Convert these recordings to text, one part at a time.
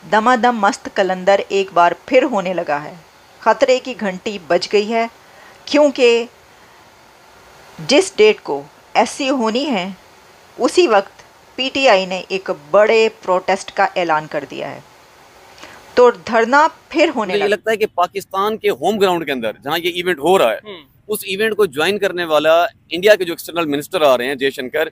दमादम मस्त कलंदर एक बार फिर होने लगा है। ख़तरे की घंटी बज गई है, क्योंकि जिस डेट को एससीओ होनी है उसी वक्त पीटीआई ने एक बड़े प्रोटेस्ट का ऐलान कर दिया है। तो धरना फिर होने लगा। मुझे लगता है कि पाकिस्तान के होम ग्राउंड के अंदर जहां ये इवेंट हो रहा है, उस इवेंट को ज्वाइन करने वाला इंडिया के जो एक्सटर्नल मिनिस्टर आ रहे हैं जयशंकर,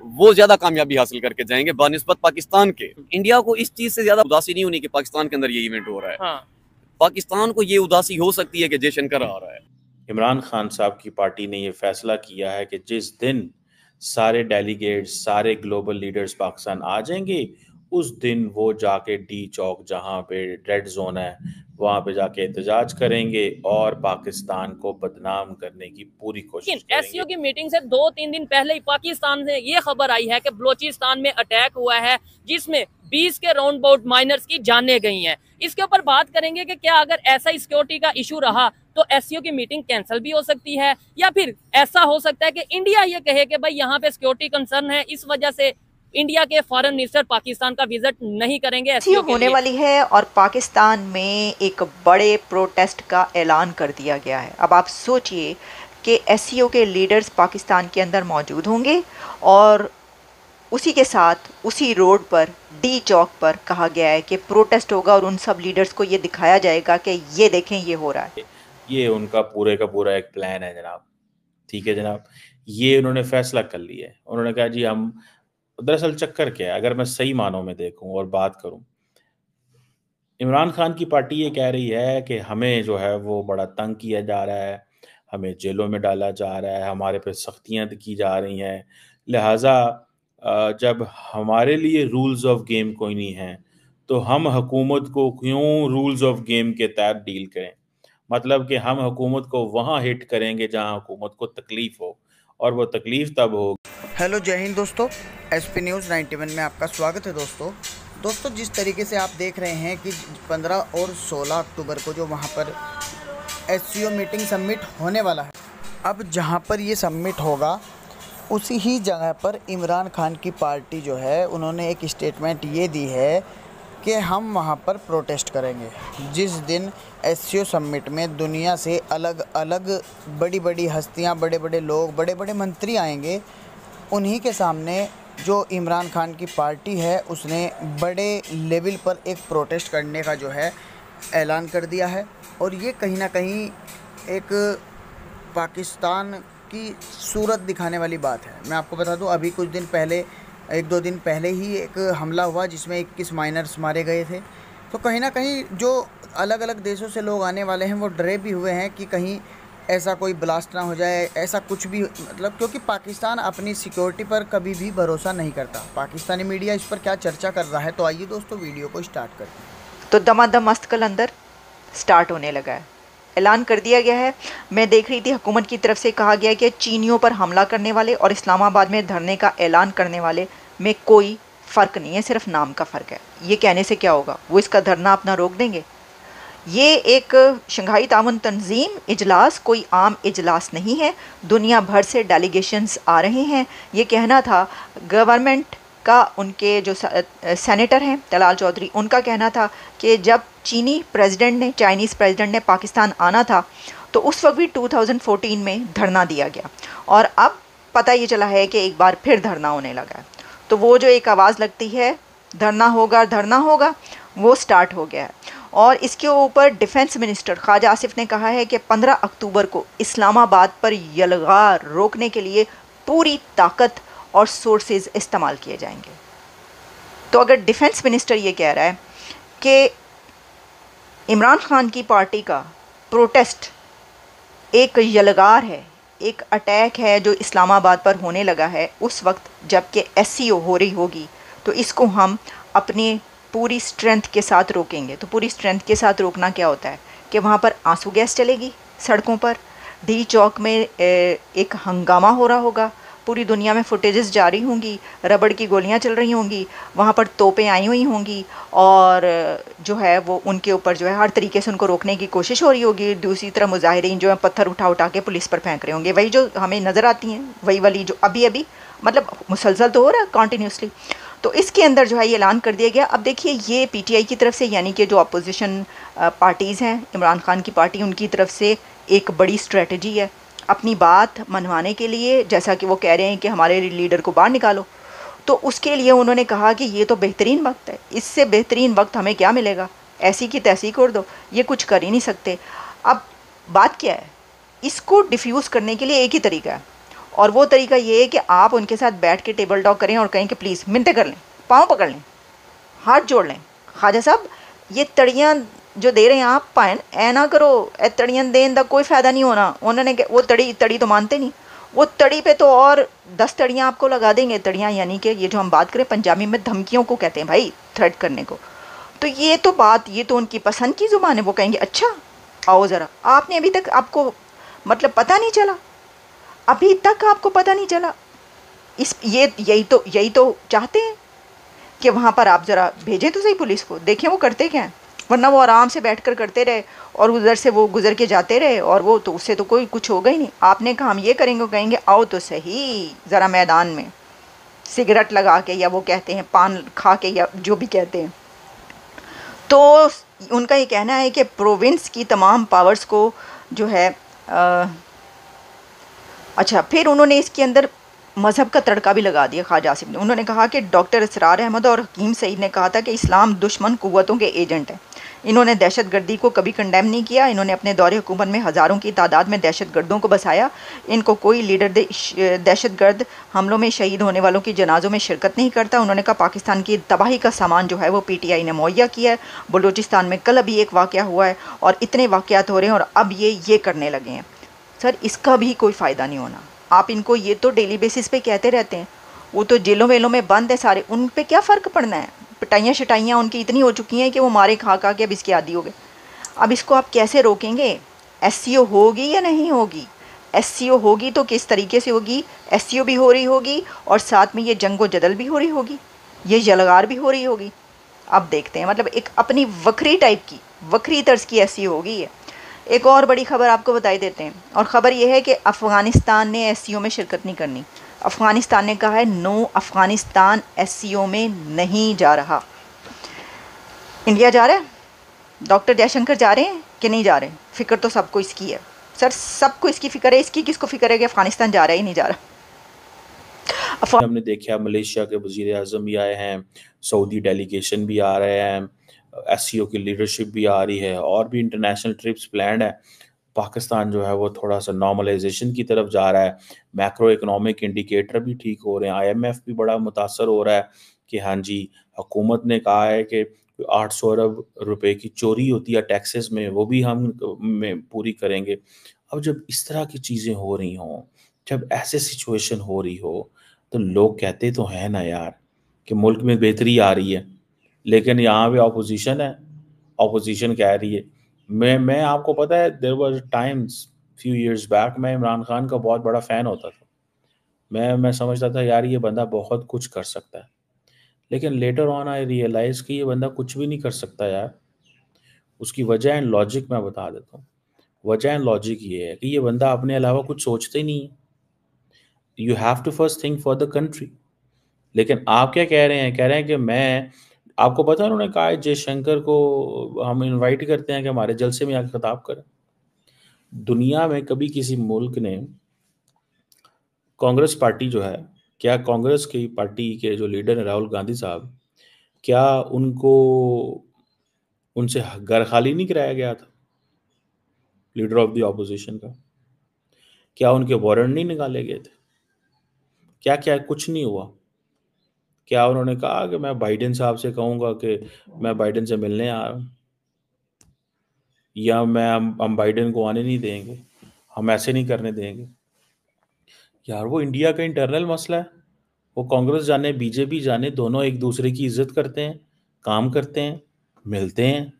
वो ज्यादा कामयाबी हासिल करके जाएंगे बानिस्बत पाकिस्तान के। इंडिया को इस चीज से ज्यादा उदासी नहीं होनी कि पाकिस्तान के अंदर ये इवेंट हो रहा है। हाँ। पाकिस्तान को ये उदासी हो सकती है कि जयशंकर आ रहा है। इमरान खान साहब की पार्टी ने ये फैसला किया है कि जिस दिन सारे डेलीगेट्स, सारे ग्लोबल लीडर्स पाकिस्तान आ जाएंगे, उस दिन वो जाके डी चौक जहाँ पे रेड जोन है वहाँ पे जाके एहतजाज करेंगे और पाकिस्तान को बदनाम करने की पूरी कोशिश करेंगे। एससीओ की मीटिंग से 2-3 दिन पहले ही पाकिस्तान से ये खबर आई है कि बलोचिस्तान में अटैक हुआ है, जिसमें 20 के राउंड अबाउट माइनर्स की जानें गई हैं। इसके ऊपर बात करेंगे कि क्या अगर ऐसा सिक्योरिटी का इशू रहा तो एससीओ की मीटिंग कैंसिल भी हो सकती है, या फिर ऐसा हो सकता है कि इंडिया ये कहे कि भाई यहाँ पे सिक्योरिटी कंसर्न है, इस वजह से इंडिया के फॉरेन मिनिस्टर पाकिस्तान का विजिट नहीं करेंगे। एससीओ होने वाली है और पाकिस्तान में एक बड़े प्रोटेस्ट का ऐलान कर दिया गया है। अब आप सोचिए कि एससीओ के लीडर्स पाकिस्तान के अंदर मौजूद होंगे और उसी के साथ उसी रोड पर डी चौक पर कहा गया है कि प्रोटेस्ट होगा और उन सब लीडर्स को ये दिखाया जाएगा कि ये देखें ये हो रहा है। ये उनका पूरे का पूरा एक प्लान है जनाब। ठीक है जनाब, ये उन्होंने फैसला कर लिया है। उन्होंने कहा जी हम, दरअसल चक्कर क्या है, अगर मैं सही मानों में देखूं और बात करूं, इमरान खान की पार्टी ये कह रही है कि हमें जो है वो बड़ा तंग किया जा रहा है, हमें जेलों में डाला जा रहा है, हमारे पे सख्तियां की जा रही हैं, लिहाजा जब हमारे लिए रूल्स ऑफ गेम कोई नहीं है तो हम हुकूमत को क्यों रूल्स ऑफ गेम के तहत डील करें। मतलब कि हम हुकूमत को वहाँ हिट करेंगे जहाँ हुकूमत को तकलीफ़ हो, और वो तकलीफ़ तब हो। हेलो जय हिंद दोस्तों, एसपी न्यूज़ 91 में आपका स्वागत है। दोस्तों जिस तरीके से आप देख रहे हैं कि 15 और 16 अक्टूबर को जो वहाँ पर एससीओ मीटिंग समिट होने वाला है, अब जहाँ पर ये समिट होगा उसी ही जगह पर इमरान खान की पार्टी जो है उन्होंने एक स्टेटमेंट ये दी है कि हम वहाँ पर प्रोटेस्ट करेंगे। जिस दिन एससीओ समिट में दुनिया से अलग अलग बड़ी बड़ी हस्तियाँ, बड़े बड़े लोग, बड़े बड़े मंत्री आएंगे, उन्हीं के सामने जो इमरान खान की पार्टी है उसने बड़े लेवल पर एक प्रोटेस्ट करने का जो है ऐलान कर दिया है। और ये कहीं ना कहीं एक पाकिस्तान की सूरत दिखाने वाली बात है। मैं आपको बता दूं, अभी कुछ दिन पहले, 1-2 दिन पहले ही एक हमला हुआ जिसमें 21 माइनर्स मारे गए थे। तो कहीं ना कहीं जो अलग अलग देशों से लोग आने वाले हैं वो डरे भी हुए हैं कि कहीं ऐसा कोई ब्लास्ट ना हो जाए, ऐसा कुछ भी, मतलब क्योंकि पाकिस्तान अपनी सिक्योरिटी पर कभी भी भरोसा नहीं करता। पाकिस्तानी मीडिया इस पर क्या चर्चा कर रहा है, तो आइए दोस्तों वीडियो को स्टार्ट करते हैं। तो दमादम मस्त कलंदर स्टार्ट होने लगा है, ऐलान कर दिया गया है। मैं देख रही थी हुकूमत की तरफ से कहा गया कि चीनियों पर हमला करने वाले और इस्लामाबाद में धरने का ऐलान करने वाले में कोई फ़र्क नहीं है, सिर्फ नाम का फ़र्क है। ये कहने से क्या होगा, वो इसका धरना अपना रोक देंगे। ये एक शंघाई ताउन तंजीम इजलास कोई आम इजलास नहीं है, दुनिया भर से डेलीगेशंस आ रहे हैं। ये कहना था गवर्नमेंट का, उनके जो सेनेटर हैं तलाल चौधरी, उनका कहना था कि जब चाइनीज़ प्रेसिडेंट ने पाकिस्तान आना था तो उस वक्त भी 2014 में धरना दिया गया, और अब पता ये चला है कि एक बार फिर धरना होने लगा है। तो वो जो एक आवाज़ लगती है धरना होगा, वो स्टार्ट हो गया है। और इसके ऊपर डिफेंस मिनिस्टर ख्वाजा आसिफ ने कहा है कि 15 अक्टूबर को इस्लामाबाद पर यलगार रोकने के लिए पूरी ताकत और सोर्सेज इस्तेमाल किए जाएंगे। तो अगर डिफेंस मिनिस्टर ये कह रहा है कि इमरान खान की पार्टी का प्रोटेस्ट एक यलगार है, एक अटैक है जो इस्लामाबाद पर होने लगा है उस वक्त जबकि एससीओ हो रही होगी, तो इसको हम अपनी पूरी स्ट्रेंथ के साथ रोकेंगे। तो पूरी स्ट्रेंथ के साथ रोकना क्या होता है कि वहाँ पर आंसू गैस चलेगी सड़कों पर, डी चौक में एक हंगामा हो रहा होगा, पूरी दुनिया में फुटेजेस जारी होंगी, रबड़ की गोलियां चल रही होंगी, वहाँ पर तोपें आई हुई होंगी, और जो है वो उनके ऊपर जो है हर तरीके से उनको रोकने की कोशिश हो रही होगी। दूसरी तरफ मुजाहिरीन जो है पत्थर उठा के पुलिस पर फेंक रहे होंगे, वही जो हमें नज़र आती हैं, वही वाली जो अभी मतलब मुसलसल तो हो रहा है कंटिन्यूसली। तो इसके अंदर जो है ये ऐलान कर दिया गया। अब देखिए ये पीटीआई की तरफ से, यानी कि जो अपोजिशन पार्टीज़ हैं, इमरान खान की पार्टी, उनकी तरफ से एक बड़ी स्ट्रेटजी है अपनी बात मनवाने के लिए। जैसा कि वो कह रहे हैं कि हमारे लीडर को बाहर निकालो, तो उसके लिए उन्होंने कहा कि ये तो बेहतरीन वक्त है, इससे बेहतरीन वक्त हमें क्या मिलेगा, ऐसी की तैसी कर दो, ये कुछ कर ही नहीं सकते। अब बात क्या है, इसको डिफ्यूज़ करने के लिए एक ही तरीका है, और वो तरीका ये है कि आप उनके साथ बैठ के टेबल टॉक करें और कहें कि प्लीज़ मिन्नतें कर लें, पाँव पकड़ लें, हाथ जोड़ लें, ख्वाजा साहब ये तड़ियाँ जो दे रहे हैं आप पाएं ऐ ना करो, ए तड़ियाँ देने का कोई फ़ायदा नहीं होना। उन्होंने वो तड़ी तो मानते नहीं, वो तड़ी पे तो और 10 तड़ियाँ आपको लगा देंगे। तड़ियाँ यानी कि ये जो हम बात करें पंजाबी में धमकियों को कहते हैं भाई, थ्रेट करने को। तो ये तो बात, ये तो उनकी पसंद की ज़ुबान है। वो कहेंगे अच्छा आओ ज़रा, आपने अभी तक आपको मतलब पता नहीं चला, अभी तक आपको पता नहीं चला। यही तो चाहते हैं कि वहाँ पर आप ज़रा भेजें तो सही पुलिस को, देखें वो करते क्या हैं। वरना वो आराम से बैठकर करते रहे और उधर से वो गुजर के जाते रहे, और वो तो उससे तो कोई कुछ होगा ही नहीं। आपने कहा हम ये करेंगे, कहेंगे आओ तो सही ज़रा मैदान में, सिगरेट लगा के, या वो कहते हैं पान खा के, या जो भी कहते हैं। तो उनका ये कहना है कि प्रोविंस की तमाम पावर्स को जो है अच्छा, फिर उन्होंने इसके अंदर मज़हब का तड़का भी लगा दिया ख्वाजा आसिफ ने। उन्होंने कहा कि डॉक्टर इसरार अहमद और हकीम सईद ने कहा था कि इस्लाम दुश्मन कुव्वतों के एजेंट हैं। इन्होंने दहशतगर्दी को कभी कंडेम नहीं किया। इन्होंने अपने दौरे हुकूमत में हज़ारों की तादाद में दहशतगर्दों को बसाया। इनको कोई लीडर दहशतगर्द हमलों में शहीद होने वालों की जनाजों में शिरकत नहीं करता। उन्होंने कहा पाकिस्तान की तबाही का सामान जो है वो पीटीआई ने मुहैया किया है। बलूचिस्तान में कल अभी एक वाक़या हुआ है और इतने वाक़यात हो रहे हैं और अब ये करने लगे हैं। सर इसका भी कोई फ़ायदा नहीं होना। आप इनको ये तो डेली बेसिस पे कहते रहते हैं, वो तो जेलों वेलों में बंद है सारे, उन पे क्या फ़र्क पड़ना है। पिटाइयाँ शिटाइयाँ उनकी इतनी हो चुकी हैं कि वो मारे खा के अब इसके आदी हो गए। अब इसको आप कैसे रोकेंगे? एससीओ होगी या नहीं होगी? एससीओ होगी तो किस तरीके से होगी? एससीओ भी हो रही होगी और साथ में ये जंगो जदल भी हो रही होगी, ये जलगार भी हो रही होगी। अब देखते हैं, मतलब एक अपनी वक्री टाइप की, वक्री तर्ज की एससीओ होगी ये। एक और बड़ी खबर आपको बताई देते हैं, और ख़बर यह है कि अफ़गानिस्तान ने एससीओ में शिरकत नहीं करनी। अफ़गानिस्तान ने कहा है नो, अफ़गानिस्तान एससीओ में नहीं जा रहा। इंडिया जा रहा है, डॉक्टर जयशंकर जा रहे हैं कि नहीं जा रहे? फ़िक्र तो सबको इसकी है सर, सबको इसकी फ़िक्र है। इसकी किसको फ़िक्र है कि अफ़गानिस्तान जा रहा है ही नहीं जा रहा? हमने देखा मलेशिया के वज़ीर आज़म भी आए हैं, सऊदी डेलीगेशन भी आ रहे हैं, एससीओ की लीडरशिप भी आ रही है, और भी इंटरनेशनल ट्रिप्स प्लान है। पाकिस्तान जो है वो थोड़ा सा नॉर्मलाइजेशन की तरफ जा रहा है। मैक्रो इकोनॉमिक इंडिकेटर भी ठीक हो रहे हैं। आईएमएफ भी बड़ा मुतासर हो रहा है कि हाँ जी, हुकूमत ने कहा है कि 800 अरब रुपए की चोरी होती है टैक्सेस में, वो भी हम में पूरी करेंगे। अब जब इस तरह की चीज़ें हो रही हों, जब ऐसे सिचुएशन हो रही हो, तो लोग कहते तो हैं ना यार कि मुल्क में बेहतरी आ रही है, लेकिन यहाँ पे ऑपोजिशन है, ऑपोजिशन कह रही है। मैं आपको पता है, there was times few years back मैं इमरान खान का बहुत बड़ा फ़ैन होता था। मैं समझता था यार ये बंदा बहुत कुछ कर सकता है, लेकिन लेटर ऑन आई रियलाइज़ कि ये बंदा कुछ भी नहीं कर सकता यार। उसकी वजह एंड लॉजिक मैं बता देता हूँ। वजह एंड लॉजिक ये है कि ये बंदा अपने अलावा कुछ सोचता ही नहीं है। You have to first think for the country. लेकिन आप क्या कह रहे हैं? कह रहे हैं कि मैं, आपको पता है उन्होंने कहा है जयशंकर को हम इनवाइट करते हैं कि हमारे जलसे में आकर खिताब करें। दुनिया में कभी किसी मुल्क ने कांग्रेस पार्टी जो है, क्या कांग्रेस की पार्टी के जो लीडर हैं राहुल गांधी साहब, क्या उनको उनसे घर खाली नहीं कराया गया था लीडर ऑफ द ऑपोजिशन का? क्या उनके वारंट नहीं निकाले गए थे? क्या क्या कुछ नहीं हुआ? क्या उन्होंने कहा कि मैं बाइडेन साहब से कहूँगा कि मैं बाइडेन से मिलने आ रहा हूँ, या हम बाइडेन को आने नहीं देंगे, हम ऐसे नहीं करने देंगे? यार वो इंडिया का इंटरनल मसला है। वो कांग्रेस जाने बीजेपी जाने, दोनों एक दूसरे की इज्जत करते हैं, काम करते हैं, मिलते हैं।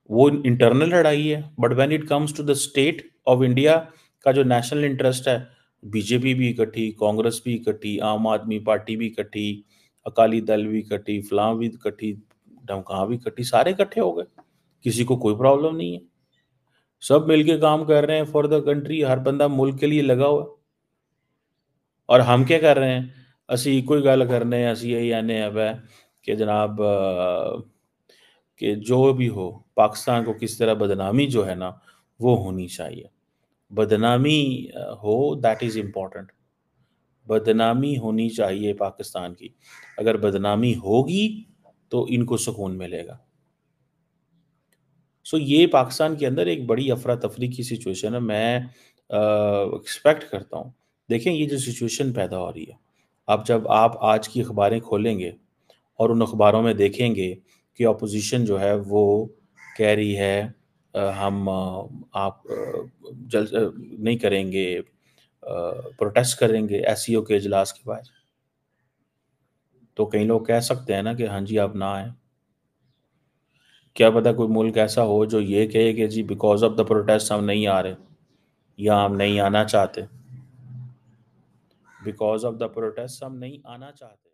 वो इंटरनल लड़ाई है। But when it comes to the state of India का जो नेशनल इंटरेस्ट है, बीजेपी भी इकट्ठी, कांग्रेस भी इकट्ठी, आम आदमी पार्टी भी इकट्ठी, अकाली दल भी इकट्ठी, फलां भी इकट्ठी, ढमका भी इकट्ठी, सारे इकट्ठे हो गए। किसी को कोई प्रॉब्लम नहीं है, सब मिलके काम कर रहे हैं फॉर द कंट्री। हर बंदा मुल्क के लिए लगा हुआ है। और हम क्या कर रहे हैं? असी कोई गल करने असी यही आने अब है कि जनाब कि जो भी हो पाकिस्तान को किस तरह बदनामी जो है ना वो होनी चाहिए, बदनामी हो, दैट इज़ इम्पोर्टेंट। बदनामी होनी चाहिए पाकिस्तान की, अगर बदनामी होगी तो इनको सुकून मिलेगा। सो ये पाकिस्तान के अंदर एक बड़ी अफरा तफरी की सिचुएशन है। मैं एक्सपेक्ट करता हूँ, देखें ये जो सिचुएशन पैदा हो रही है, अब जब आप आज की अखबारें खोलेंगे और उन अखबारों में देखेंगे कि अपोजिशन जो है वो कह रही है हम आप नहीं करेंगे, प्रोटेस्ट करेंगे एससीओ के इजलास के बाद, तो कई लोग कह सकते हैं ना कि हाँ जी आप ना आए। क्या पता कोई मुल्क ऐसा हो जो ये कहे कि जी बिकॉज ऑफ द प्रोटेस्ट हम नहीं आ रहे या हम नहीं आना चाहते, बिकॉज ऑफ द प्रोटेस्ट हम नहीं आना चाहते।